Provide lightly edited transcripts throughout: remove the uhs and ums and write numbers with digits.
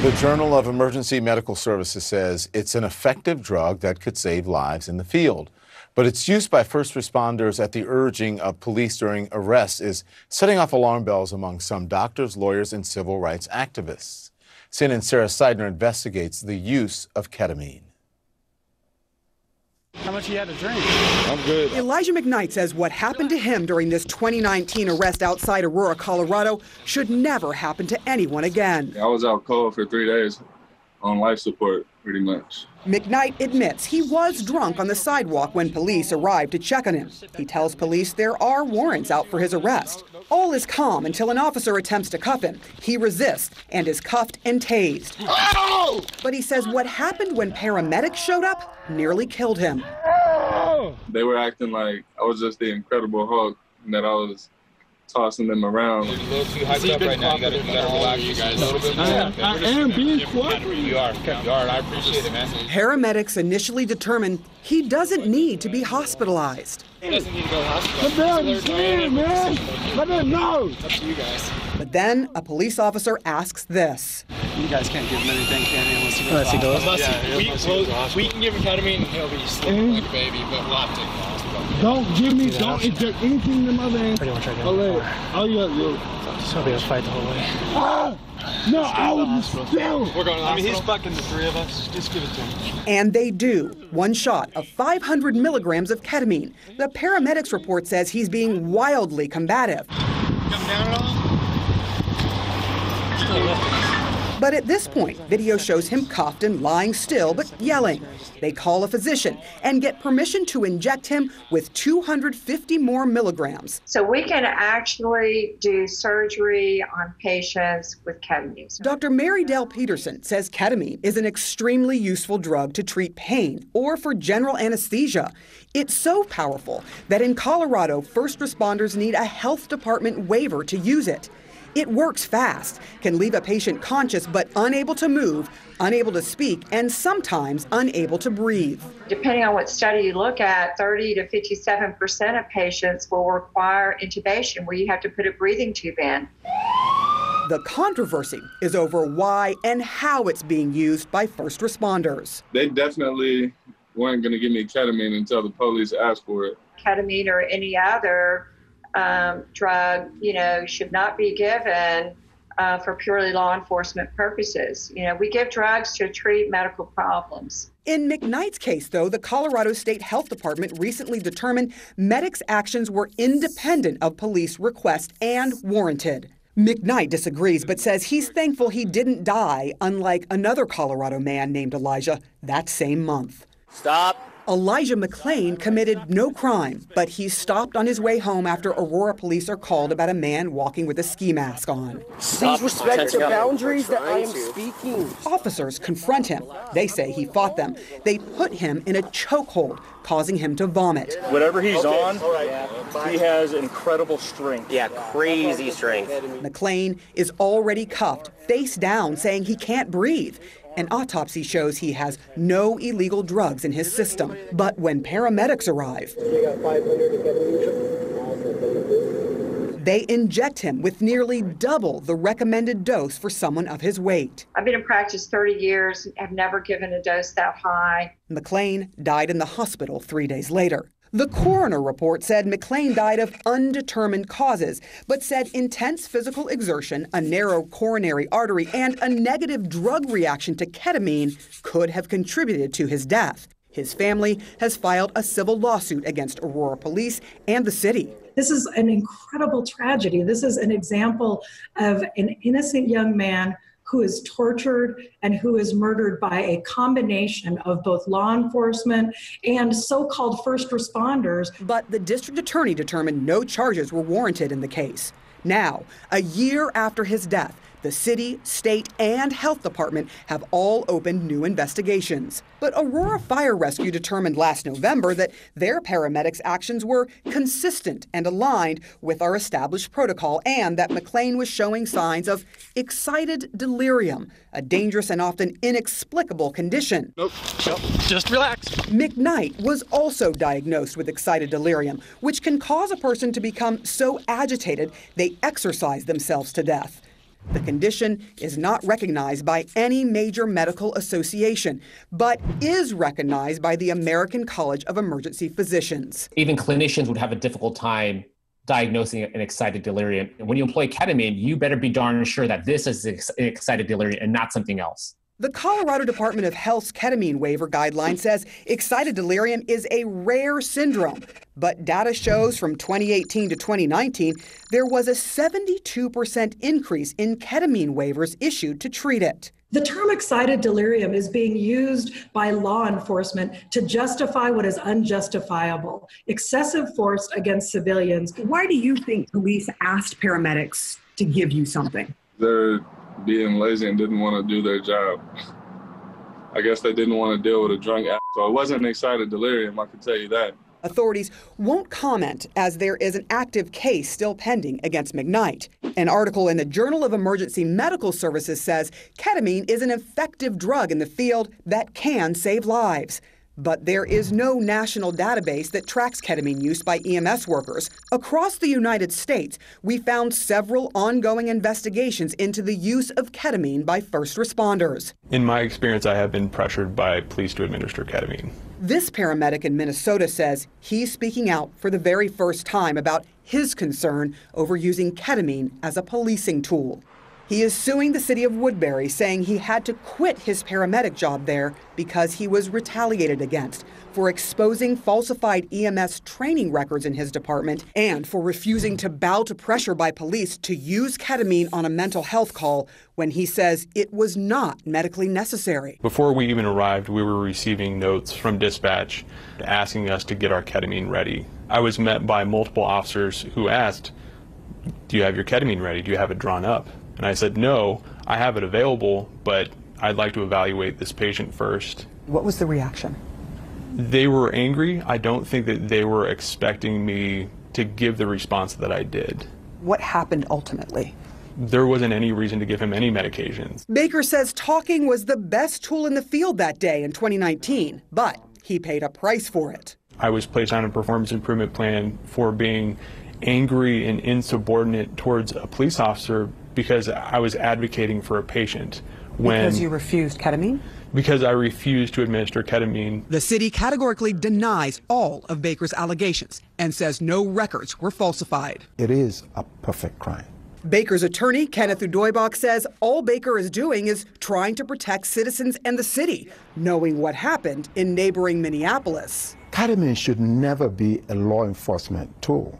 The Journal of Emergency Medical Services says it's an effective drug that could save lives in the field. But its use by first responders at the urging of police during arrests is setting off alarm bells among some doctors, lawyers, and civil rights activists. CNN's Sarah Seidner investigates the use of ketamine. How much you had to drink? I'm good. Elijah McKnight says what happened to him during this 2019 arrest outside Aurora, Colorado, should never happen to anyone again. I was out cold for 3 days on life support, pretty much. McKnight admits he was drunk on the sidewalk when police arrived to check on him. He tells police there are warrants out for his arrest. All is calm until an officer attempts to cuff him. He resists and is cuffed and tased. Oh! But he says what happened when paramedics showed up nearly killed him. They were acting like I was just the Incredible Hulk and that I was tossing them around. You're a little too hyped up right now. You gotta relax, you guys. A little bit more. I am being quiet. You are, and I appreciate it, man. Paramedics initially determined he doesn't need to be hospitalized. He doesn't need to go to hospital. Man. Let them know. It's up to you guys. But then a police officer asks this. You guys can't give him anything, can you? Unless he goes. We can give him ketamine and he'll be sleeping like a baby, but we'll have to take him to the hospital. Don't inject anything in the mother end. Oh, yeah. Just gonna be a fight the whole way. No, I was still. We're going to the hospital. He's fucking the three of us. Just give it to him. And they do. One shot of 500 milligrams of ketamine. The paramedics report says he's being wildly combative. Come down at all? But at this point, video shows him cuffed and lying still, but yelling. They call a physician and get permission to inject him with 250 more milligrams. So we can actually do surgery on patients with ketamine. Dr. Mary Dale Peterson says ketamine is an extremely useful drug to treat pain or for general anesthesia. It's so powerful that in Colorado, first responders need a health department waiver to use it. It works fast, can leave a patient conscious but unable to move, unable to speak, and sometimes unable to breathe. Depending on what study you look at, 30 to 57% of patients will require intubation where you have to put a breathing tube in. The controversy is over why and how it's being used by first responders. They definitely weren't going to give me ketamine until the police asked for it. Ketamine or any other drug, should not be given for purely law enforcement purposes. We give drugs to treat medical problems. In McKnight's case, though, the Colorado State Health Department recently determined medics' actions were independent of police request and warranted. McKnight disagrees, but says he's thankful he didn't die, unlike another Colorado man named Elijah that same month. Stop. Elijah McClain committed no crime, but he's stopped on his way home after Aurora police are called about a man walking with a ski mask on. Please respect the boundaries that I am speaking. Officers confront him. They say he fought them. They put him in a chokehold, causing him to vomit. Whatever he's on, he has incredible strength. Yeah, crazy strength. McClain is already cuffed, face down, saying he can't breathe. An autopsy shows he has no illegal drugs in his system. But when paramedics arrive, they inject him with nearly double the recommended dose for someone of his weight. I've been in practice 30 years, have never given a dose that high. McClain died in the hospital 3 days later. The coroner report said McClain died of undetermined causes, but said intense physical exertion, a narrow coronary artery, and a negative drug reaction to ketamine could have contributed to his death. His family has filed a civil lawsuit against Aurora police and the city. This is an incredible tragedy. This is an example of an innocent young man who is tortured and who is murdered by a combination of both law enforcement and so-called first responders. But the district attorney determined no charges were warranted in the case. Now, a year after his death, the city, state, and health department have all opened new investigations. But Aurora Fire Rescue determined last November that their paramedics' actions were consistent and aligned with our established protocol, and that McClain was showing signs of excited delirium, a dangerous and often inexplicable condition. Nope. Just relax. McKnight was also diagnosed with excited delirium, which can cause a person to become so agitated they exercise themselves to death. The condition is not recognized by any major medical association, but is recognized by the American College of Emergency Physicians. Even clinicians would have a difficult time diagnosing an excited delirium. And when you employ ketamine, you better be darn sure that this is an excited delirium and not something else. The Colorado Department of Health's ketamine waiver guideline says excited delirium is a rare syndrome, but data shows from 2018 to 2019, there was a 72% increase in ketamine waivers issued to treat it. The term excited delirium is being used by law enforcement to justify what is unjustifiable, excessive force against civilians. Why do you think police asked paramedics to give you something? They're being lazy and didn't want to do their job. I guess they didn't want to deal with a drunk ass. So it wasn't an excited delirium, I can tell you that. Authorities won't comment as there is an active case still pending against McKnight. An article in the Journal of Emergency Medical Services says ketamine is an effective drug in the field that can save lives. But there is no national database that tracks ketamine use by EMS workers. Across the United States, we found several ongoing investigations into the use of ketamine by first responders. In my experience, I have been pressured by police to administer ketamine. This paramedic in Minnesota says he's speaking out for the very first time about his concern over using ketamine as a policing tool. He is suing the city of Woodbury, saying he had to quit his paramedic job there because he was retaliated against for exposing falsified EMS training records in his department and for refusing to bow to pressure by police to use ketamine on a mental health call when he says it was not medically necessary. Before we even arrived, we were receiving notes from dispatch asking us to get our ketamine ready. I was met by multiple officers who asked, "Do you have your ketamine ready? Do you have it drawn up?" And I said, "No, I have it available, but I'd like to evaluate this patient first." What was the reaction? They were angry. I don't think that they were expecting me to give the response that I did. What happened ultimately? There wasn't any reason to give him any medications. Baker says talking was the best tool in the field that day in 2019, but he paid a price for it. I was placed on a performance improvement plan for being angry and insubordinate towards a police officer because I was advocating for a patient. Because you refused ketamine? Because I refused to administer ketamine. The city categorically denies all of Baker's allegations and says no records were falsified. It is a perfect crime. Baker's attorney, Kenneth Udoybach, says all Baker is doing is trying to protect citizens and the city, knowing what happened in neighboring Minneapolis. Ketamine should never be a law enforcement tool.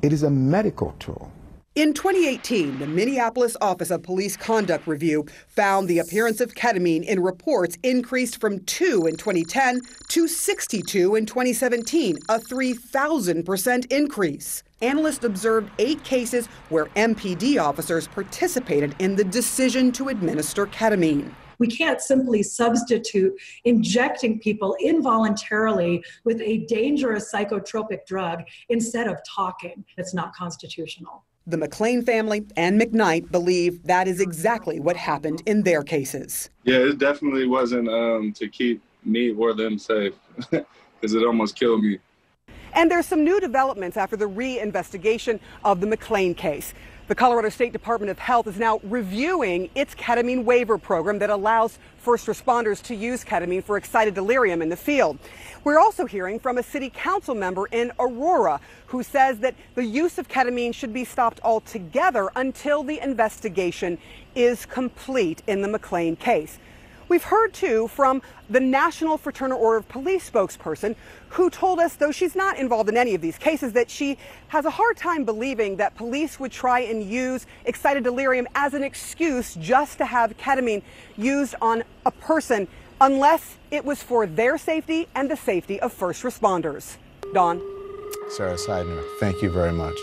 It is a medical tool. In 2018, the Minneapolis Office of Police Conduct Review found the appearance of ketamine in reports increased from 2 in 2010 to 62 in 2017, a 3,000% increase. Analysts observed 8 cases where MPD officers participated in the decision to administer ketamine. We can't simply substitute injecting people involuntarily with a dangerous psychotropic drug instead of talking. It's not constitutional. The McClain family and McKnight believe that is exactly what happened in their cases. Yeah, it definitely wasn't to keep me or them safe because it almost killed me. And there's some new developments after the re-investigation of the McClain case. The Colorado State Department of Health is now reviewing its ketamine waiver program that allows first responders to use ketamine for excited delirium in the field. We're also hearing from a city council member in Aurora who says that the use of ketamine should be stopped altogether until the investigation is complete in the McClain case. We've heard, too, from the National Fraternal Order of Police spokesperson who told us, though she's not involved in any of these cases, that she has a hard time believing that police would try and use excited delirium as an excuse just to have ketamine used on a person unless it was for their safety and the safety of first responders. Dawn. Sarah Seidner, thank you very much.